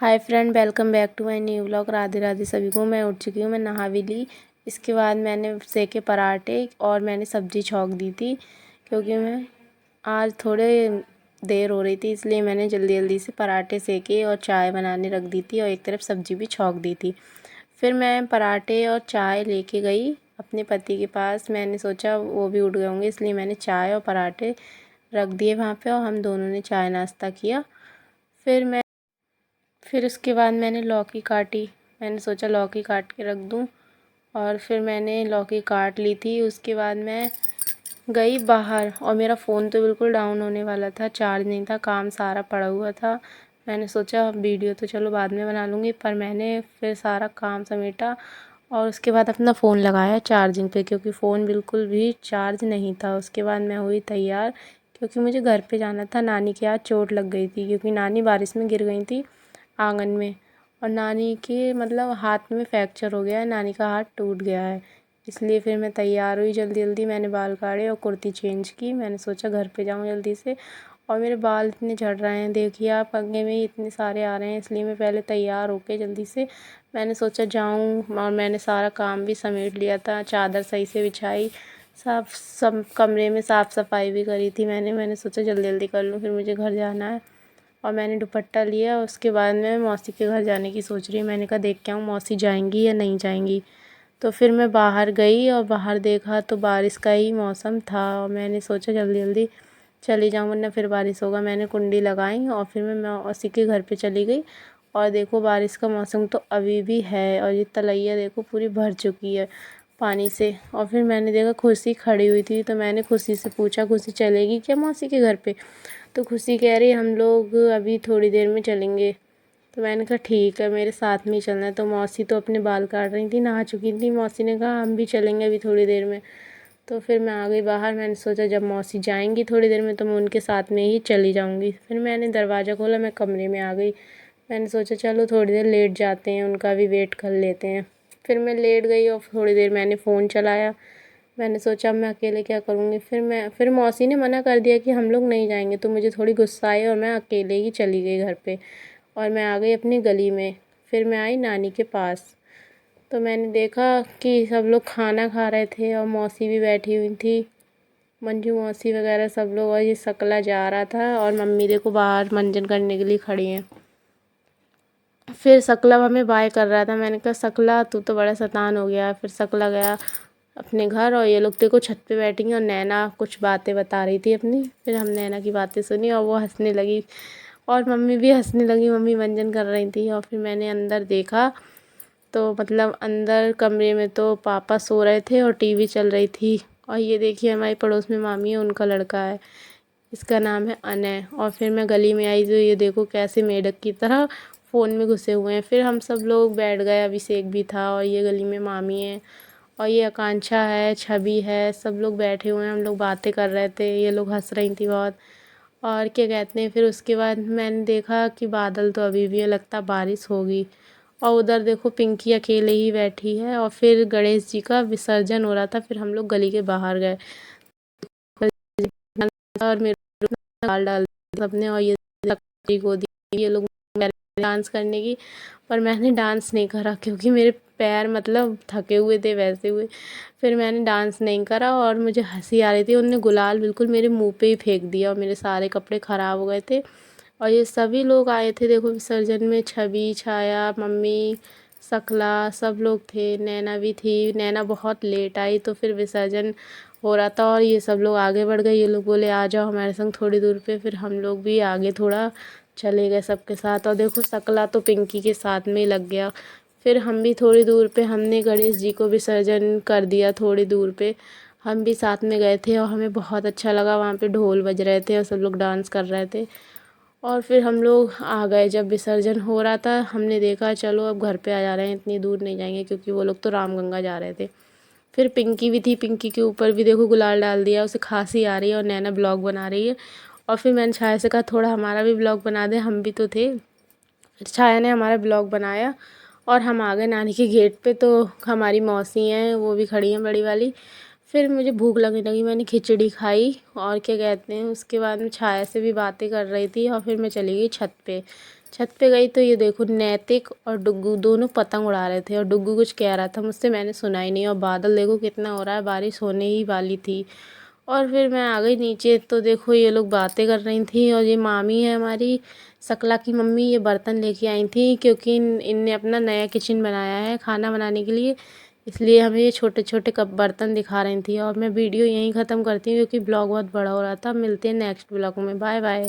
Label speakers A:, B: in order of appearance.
A: Hi friend, welcome back to my new vlog. Radhe Radhe सभी को। मैं उठ चुकी हूँ, मैं नहा भी ली। इसके बाद मैंने सेके पराठे और मैंने सब्ज़ी छौंक दी थी, क्योंकि मैं आज थोड़े देर हो रही थी, इसलिए मैंने जल्दी जल्दी से पराठे सेके और चाय बनाने रख दी थी और एक तरफ सब्ज़ी भी छौंक दी थी। फिर मैं पराठे और चाय लेके गई अपने पति के पास। मैंने सोचा वो भी उठ गए होंगे, इसलिए मैंने चाय और पराठे रख दिए वहाँ पे और हम दोनों ने चाय नाश्ता किया। फिर उसके बाद मैंने लौकी काटी। मैंने सोचा लौकी काट के रख दूँ, और फिर मैंने लौकी काट ली थी। उसके बाद मैं गई बाहर और मेरा फ़ोन तो बिल्कुल डाउन होने वाला था, चार्ज नहीं था, काम सारा पड़ा हुआ था। मैंने सोचा वीडियो तो चलो बाद में बना लूँगी, पर मैंने फिर सारा काम समेटा और उसके बाद अपना फ़ोन लगाया चार्जिंग पे, क्योंकि फ़ोन बिल्कुल भी चार्ज नहीं था। उसके बाद मैं हुई तैयार, क्योंकि मुझे घर पे जाना था। नानी के हाथ चोट लग गई थी, क्योंकि नानी बारिश में गिर गई थी आंगन में, और नानी के मतलब हाथ में फ्रैक्चर हो गया है, नानी का हाथ टूट गया है। इसलिए फिर मैं तैयार हुई जल्दी जल्दी। मैंने बाल काटे और कुर्ती चेंज की। मैंने सोचा घर पे जाऊँ जल्दी से, और मेरे बाल इतने झड़ रहे हैं, देखिए आप, पंखे में ही इतने सारे आ रहे हैं। इसलिए मैं पहले तैयार होके जल्दी से मैंने सोचा जाऊँ, और मैंने सारा काम भी समेट लिया था, चादर सही से बिछाई, सब कमरे में साफ़ सफाई भी करी थी मैंने सोचा जल्दी जल्दी कर लूँ, फिर मुझे घर जाना है। और मैंने दुपट्टा लिया। उसके बाद मैं मौसी के घर जाने की सोच रही हूँ। मैंने कहा देख के आऊँ मौसी जाएंगी या नहीं जाएंगी। तो फिर मैं बाहर गई और बाहर देखा तो बारिश का ही मौसम था, और मैंने सोचा जल्दी जल्दी चली जाऊँ वरना फिर बारिश होगा। मैंने कुंडी लगाई और फिर मैं मौसी के घर पे चली गई। और देखो बारिश का मौसम तो अभी भी है, और ये तलैया देखो पूरी भर चुकी है पानी से। और फिर मैंने देखा खुशी खड़ी हुई थी, तो मैंने खुशी से पूछा खुशी चलेगी क्या मौसी के घर पे? तो खुशी कह रही हम लोग अभी थोड़ी देर में चलेंगे। तो मैंने कहा ठीक है, मेरे साथ में ही चलना है। तो मौसी तो अपने बाल काट रही थी, नहा चुकी थी। मौसी ने कहा हम भी चलेंगे अभी थोड़ी देर में। तो फिर मैं आ गई बाहर। मैंने सोचा जब मौसी जाएंगी थोड़ी देर में तो मैं उनके साथ में ही चली जाऊंगी। फिर मैंने दरवाज़ा खोला, मैं कमरे में आ गई। मैंने सोचा चलो थोड़ी देर लेट जाते हैं, उनका भी वेट कर लेते हैं। फिर मैं लेट गई और थोड़ी देर मैंने फ़ोन चलाया। मैंने सोचा अब मैं अकेले क्या करूँगी। फिर मौसी ने मना कर दिया कि हम लोग नहीं जाएंगे, तो मुझे थोड़ी गुस्सा आई और मैं अकेले ही चली गई घर पे, और मैं आ गई अपनी गली में। फिर मैं आई नानी के पास। तो मैंने देखा कि सब लोग खाना खा रहे थे और मौसी भी बैठी हुई थी, मंजू मौसी वगैरह सब लोग। और ये शकला जा रहा था, और मम्मी देखो बाहर मंजन करने के लिए खड़ी हैं। फिर शकला हमें बाय कर रहा था। मैंने कहा शकला तू तो बड़ा शैतान हो गया। फिर शकला गया अपने घर, और ये लोग देखो छत पे बैठी हैं और नैना कुछ बातें बता रही थी अपनी। फिर हम नैना की बातें सुनी और वो हंसने लगी, और मम्मी भी हंसने लगी। मम्मी मंजन कर रही थी। और फिर मैंने अंदर देखा तो मतलब अंदर कमरे में तो पापा सो रहे थे और टीवी चल रही थी। और ये देखिए हमारी पड़ोस में मामी है, उनका लड़का है, इसका नाम है अनय। और फिर मैं गली में आई तो ये देखो कैसे मेढक की तरह फ़ोन में घुसे हुए हैं। फिर हम सब लोग बैठ गए, अभिषेक भी था, और ये गली में मामी है, और ये आकांक्षा है, छवि है, सब लोग बैठे हुए हैं। हम लोग बातें कर रहे थे, ये लोग हंस रही थी बहुत। और क्या कहते हैं, फिर उसके बाद मैंने देखा कि बादल तो अभी भी है, लगता बारिश होगी। और उधर देखो पिंकी अकेले ही बैठी है। और फिर गणेश जी का विसर्जन हो रहा था। फिर हम लोग गली के बाहर गए और मेरे डाल डाल सबने, और ये को दी ये लोग डांस करने की। पर मैंने डांस नहीं करा, क्योंकि मेरे पैर मतलब थके हुए थे वैसे हुए। फिर मैंने डांस नहीं करा, और मुझे हंसी आ रही थी। उन्होंने गुलाल बिल्कुल मेरे मुंह पे ही फेंक दिया, और मेरे सारे कपड़े ख़राब हो गए थे। और ये सभी लोग आए थे देखो विसर्जन में, छवि, छाया, मम्मी, शकला, सब लोग थे। नैना भी थी। नैना बहुत लेट आई, तो फिर विसर्जन हो रहा था और ये सब लोग आगे बढ़ गए। ये लोग बोले आ जाओ हमारे संग थोड़ी दूर पे। फिर हम लोग भी आगे थोड़ा चले गए सबके साथ। और देखो शकला तो पिंकी के साथ में ही लग गया। फिर हम भी थोड़ी दूर पे हमने गणेश जी को विसर्जन कर दिया। थोड़ी दूर पे हम भी साथ में गए थे, और हमें बहुत अच्छा लगा। वहाँ पे ढोल बज रहे थे और सब लोग डांस कर रहे थे। और फिर हम लोग आ गए। जब विसर्जन हो रहा था हमने देखा चलो अब घर पे आ जा रहे हैं, इतनी दूर नहीं जाएंगे, क्योंकि वो लोग तो रामगंगा जा रहे थे। फिर पिंकी भी थी, पिंकी के ऊपर भी देखो गुलाल डाल दिया, उसे खांसी आ रही है, और नैना ब्लॉग बना रही है। और फिर मैंने छाया से कहा थोड़ा हमारा भी ब्लॉग बना दे, हम भी तो थे। फिर छाया ने हमारा ब्लॉग बनाया, और हम आ गए नानी के गेट पे। तो हमारी मौसी हैं वो भी खड़ी हैं, बड़ी वाली। फिर मुझे भूख लगने लगी, मैंने खिचड़ी खाई, और क्या कहते हैं उसके बाद मैं छाया से भी बातें कर रही थी। और फिर मैं चली गई छत पे। छत पे गई तो ये देखो नैतिक और डुग्गू दोनों पतंग उड़ा रहे थे और डुग्गू कुछ कह रहा था मुझसे, मैंने सुना ही नहीं। और बादल देखो कितना हो रहा है, बारिश होने ही वाली थी। और फिर मैं आ गई नीचे तो देखो ये लोग बातें कर रही थी। और ये मामी है हमारी शकला की मम्मी, ये बर्तन लेके आई थी क्योंकि इनने अपना नया किचन बनाया है खाना बनाने के लिए, इसलिए हमें ये छोटे छोटे कप बर्तन दिखा रही थी। और मैं वीडियो यहीं ख़त्म करती हूँ क्योंकि ब्लॉग बहुत बड़ा हो रहा था। मिलते हैं नेक्स्ट ब्लॉग में, बाय बाय।